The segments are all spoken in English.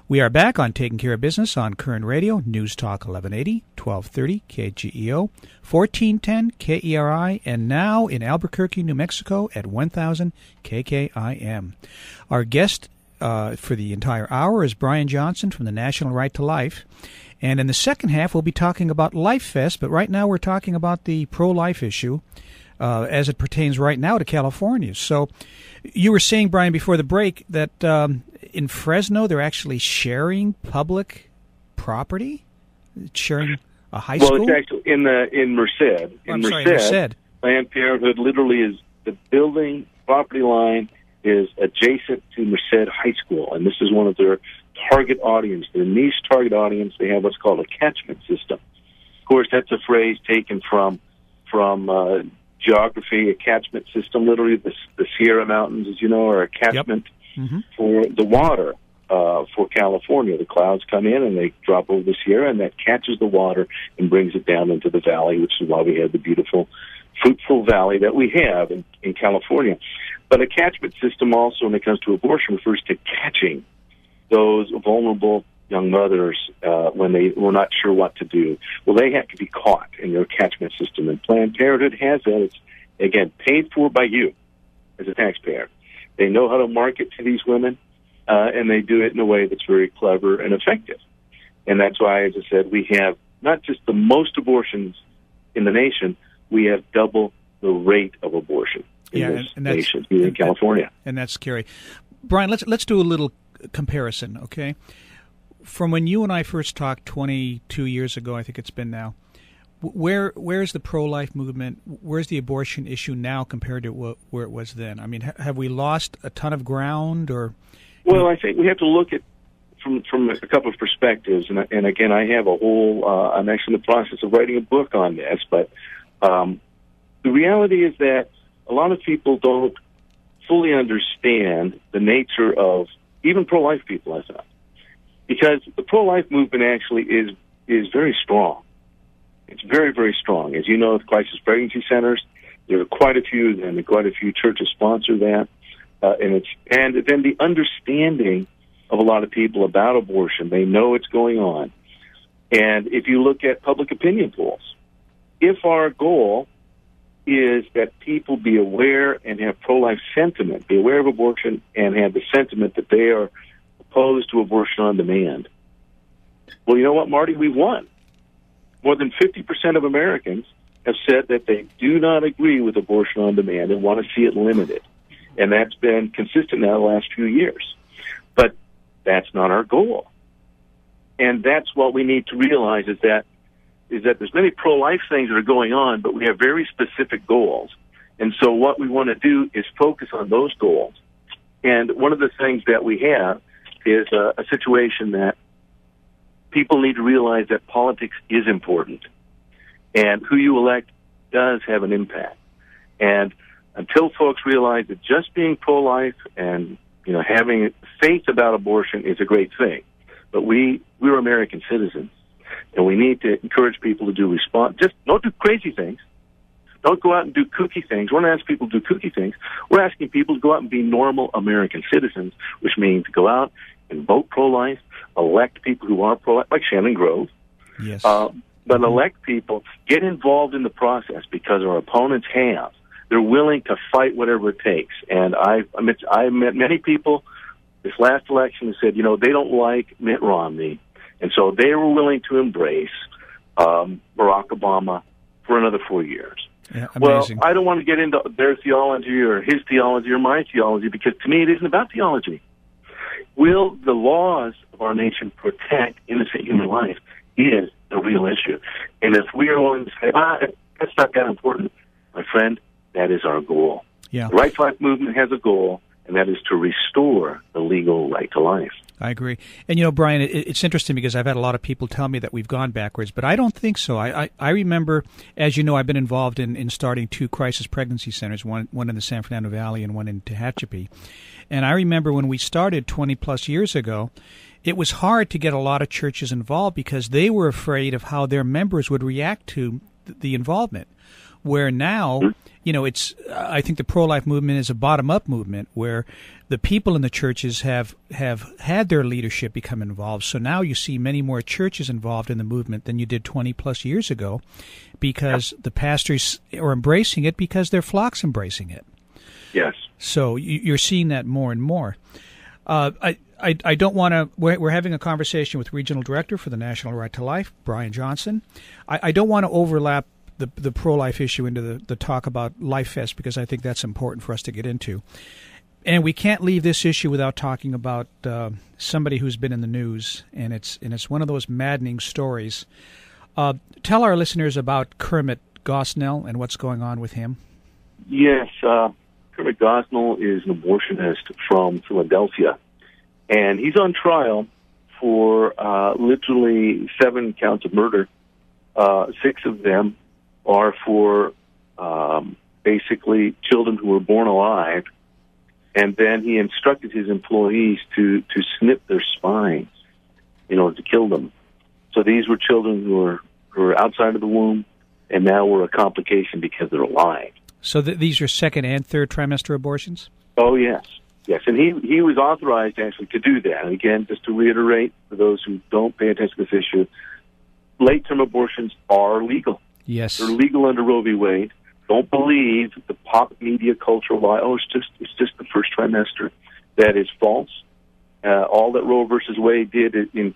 We are back on Taking Care of Business on Current Radio, News Talk 1180, 1230 KGEO, 1410 KERI, and now in Albuquerque, New Mexico at 1000 KKIM. Our guest for the entire hour is Brian Johnston from the National Right to Life. And in the second half, we'll be talking about Life Fest, but right now we're talking about the pro-life issue as it pertains right now to California. So you were saying, Brian, before the break that in Fresno they're actually sharing public property, sharing a high school? Well, it's actually in Merced. Merced. Planned Parenthood literally is the building property line is adjacent to Merced High School, and this is one of their target audience, their niche target audience. They have what's called a catchment system. Of course, that's a phrase taken from geography. A catchment system, literally the Sierra Mountains, as you know, are a catchment for the water for California. The clouds come in and they drop over the Sierra, and that catches the water and brings it down into the valley, which is why we have the beautiful, fruitful valley that we have in California. But a catchment system also, when it comes to abortion, refers to catching those vulnerable young mothers when they were not sure what to do. Well, they have to be caught in their catchment system, and Planned Parenthood has that. It's, again, paid for by you as a taxpayer. They know how to market to these women, and they do it in a way that's very clever and effective. And that's why, as I said, we have not just the most abortions in the nation, we have double the rate of abortion in this nation, here in California. And that's scary. Brian, let's do a little comparison, okay? From when you and I first talked 22 years ago, I think it's been now, where's the pro-life movement, where's the abortion issue now compared to where it was then? I mean, have we lost a ton of ground? Or? Well, I think we have to look at from a couple of perspectives, and again, I have a whole, I'm actually in the process of writing a book on this, but the reality is that a lot of people don't fully understand the nature of even pro-life people, I thought. Because the pro-life movement actually is very strong. It's very, very strong. As you know, with crisis pregnancy centers, there are quite a few of them, and quite a few churches sponsor that. And then the understanding of a lot of people about abortion, they know it's going on. And if you look at public opinion polls, if our goal is that people be aware and have pro-life sentiment, be aware of abortion and have the sentiment that they are opposed to abortion on demand. Well, you know what, Marty? We won. More than 50% of Americans have said that they do not agree with abortion on demand and want to see it limited. And that's been consistent now the last few years. But that's not our goal. And that's what we need to realize is that there's many pro-life things that are going on, but we have very specific goals. And so what we want to do is focus on those goals. And one of the things that we have is a situation that people need to realize that politics is important. And who you elect does have an impact. And until folks realize that just being pro-life and, having faith about abortion is a great thing. But we're American citizens. And we need to encourage people to just don't do crazy things. Don't go out and do kooky things. We're not asking people to do kooky things. We're asking people to go out and be normal American citizens, which means to go out and vote pro-life, elect people who are pro-life, like Shannon Grove. Yes. But elect people, get involved in the process because our opponents have. They're willing to fight whatever it takes. And I met many people this last election who said, they don't like Mitt Romney. And so they were willing to embrace Barack Obama for another 4 years. Yeah, amazing. Well, I don't want to get into their theology or his theology or my theology because to me it isn't about theology. Will the laws of our nation protect innocent human life is the real issue. And if we are willing to say, that's not that important, my friend, that is our goal. Yeah. The Right to Life movement has a goal, and that is to restore the legal right to life. I agree. And, Brian, it's interesting because I've had a lot of people tell me that we've gone backwards, but I don't think so. I remember, as you know, I've been involved in starting 2 crisis pregnancy centers, one in the San Fernando Valley and one in Tehachapi. And I remember when we started 20-plus years ago, it was hard to get a lot of churches involved because they were afraid of how their members would react to the involvement. where now, it's I think the pro-life movement is a bottom-up movement where the people in the churches have had their leadership become involved. So now you see many more churches involved in the movement than you did 20-plus years ago because the pastors are embracing it because their flock's embracing it. Yes. So you're seeing that more and more. I don't want to. We're having a conversation with Regional Director for the National Right to Life, Brian Johnston. I don't want to overlap the pro-life issue into the talk about Life Fest because I think that's important for us to get into. And we can't leave this issue without talking about somebody who's been in the news, and it's one of those maddening stories. Tell our listeners about Kermit Gosnell and what's going on with him. Yes, Kermit Gosnell is an abortionist from Philadelphia, and he's on trial for literally 7 counts of murder. 6 of them are for basically children who were born alive, and then he instructed his employees to snip their spines in order to kill them. So these were children who were outside of the womb, and now were a complication because they're alive. So these are second and third trimester abortions? Oh, yes. Yes, and he was authorized actually to do that. And again, just to reiterate, for those who don't pay attention to this issue, late-term abortions are legal. Yes. They're legal under Roe v. Wade. Don't believe the pop media cultural lie, it's just the first trimester. That is false. All that Roe versus Wade did in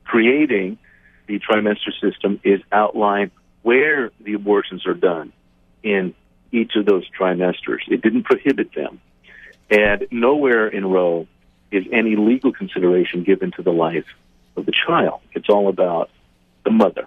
creating the trimester system is outline where the abortions are done in each of those trimesters. It didn't prohibit them. And nowhere in Roe is any legal consideration given to the life of the child. It's all about the mother.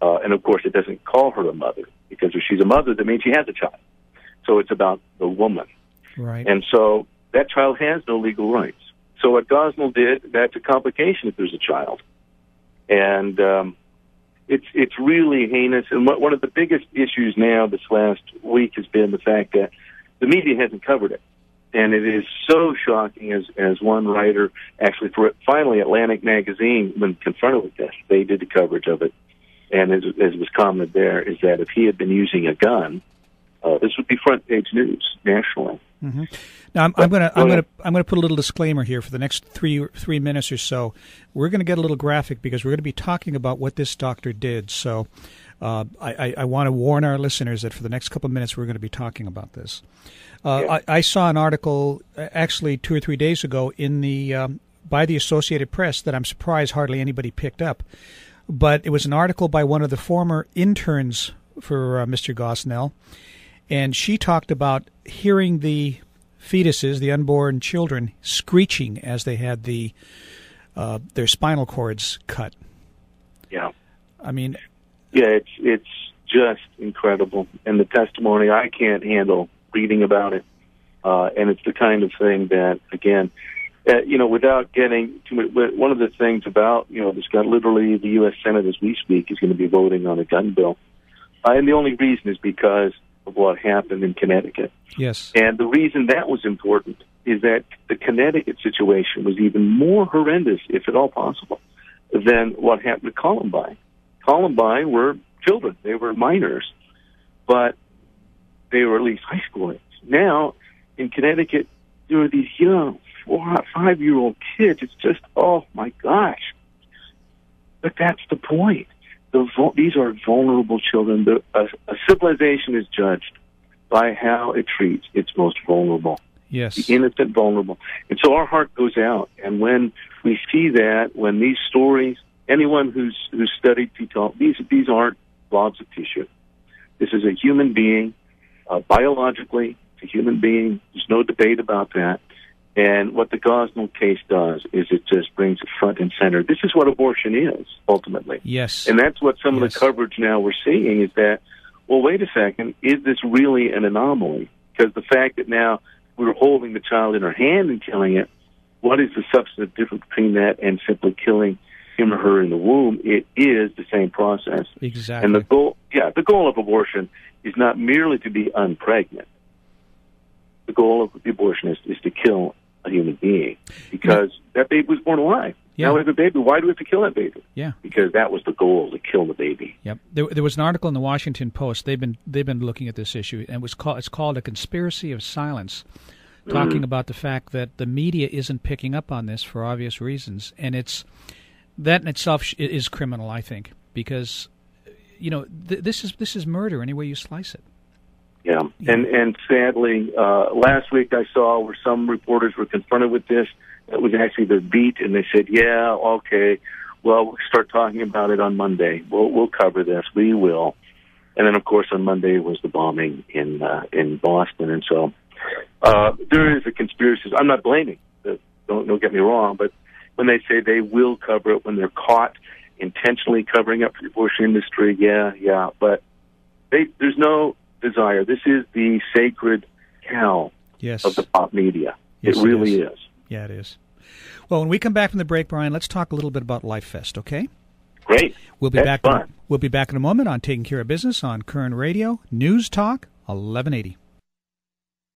And, of course, it doesn't call her a mother, because if she's a mother, that means she has a child. So it's about the woman. Right. And so that child has no legal rights. So what Gosnell did, that's a complication if there's a child. And it's really heinous. And one of the biggest issues now this last week has been the fact that the media hasn't covered it. And it is so shocking, as one writer, actually, finally Atlantic Magazine, when confronted with this, they did the coverage of it. And as was commented there, is that if he had been using a gun, this would be front page news nationally. Mm-hmm. Now I'm going to put a little disclaimer here for the next three minutes or so. We're going to get a little graphic because we're going to be talking about what this doctor did. So I want to warn our listeners that for the next couple of minutes we're going to be talking about this. I saw an article actually 2 or 3 days ago in by the Associated Press that I'm surprised hardly anybody picked up. But it was an article by one of the former interns for Mr. Gosnell, and she talked about hearing the fetuses, the unborn children, screeching as they had their spinal cords cut. Yeah. I mean... Yeah, it's just incredible. And the testimony, I can't handle reading about it. And it's the kind of thing that, again... without getting too much, one of the things about, this gun, literally the U.S. Senate as we speak is going to be voting on a gun bill. And the only reason is because of what happened in Connecticut. Yes. And the reason that was important is that the Connecticut situation was even more horrendous, if at all possible, than what happened to Columbine. Columbine were children. They were minors, but they were at least high school age. Now, in Connecticut, there are these young 4- or 5-year-old kids. It's just, oh my gosh! But that's the point. These are vulnerable children. A civilization is judged by how it treats its most vulnerable. Yes, the innocent, vulnerable. And so our heart goes out. And when we see that, when these stories, anyone who's studied fetal, these aren't blobs of tissue. This is a human being, biologically, it's a human being. There's no debate about that. And what the Gosnell case does is it just brings it front and center. This is what abortion is, ultimately. Yes. And that's what some of the coverage now we're seeing is that, well, wait a second, is this really an anomaly? Because the fact that now we're holding the child in our hand and killing it, what is the substantive difference between that and simply killing him or her in the womb? It is the same process. Exactly. And the goal of abortion is not merely to be unpregnant. The goal of the abortionist is to kill a human being because that baby was born alive. Yeah. Now we have a baby. Why do we have to kill that baby? Yeah. Because that was the goal, to kill the baby. Yep. There was an article in the Washington Post. They've been looking at this issue, and it's called A Conspiracy of Silence, talking about the fact that the media isn't picking up on this for obvious reasons, and that in itself is criminal, I think, because this is murder any way you slice it. Yeah, and sadly, last week I saw where some reporters were confronted with this. It was actually their beat, and they said, "Yeah, okay, well, we'll start talking about it on Monday. We'll cover this. We will." And then, of course, on Monday was the bombing in Boston, and so there is a conspiracy. I'm not blaming. Don't get me wrong, but when they say they will cover it when they're caught intentionally covering up for the abortion industry, yeah, but there's no desire. This is the sacred cow of the pop media. Yes, it really is. Yeah, it is. Well, when we come back from the break, Brian, let's talk a little bit about Life Fest, okay? Great. We'll be back. We'll be back in a moment on Taking Care of Business on Current Radio, News Talk 1180.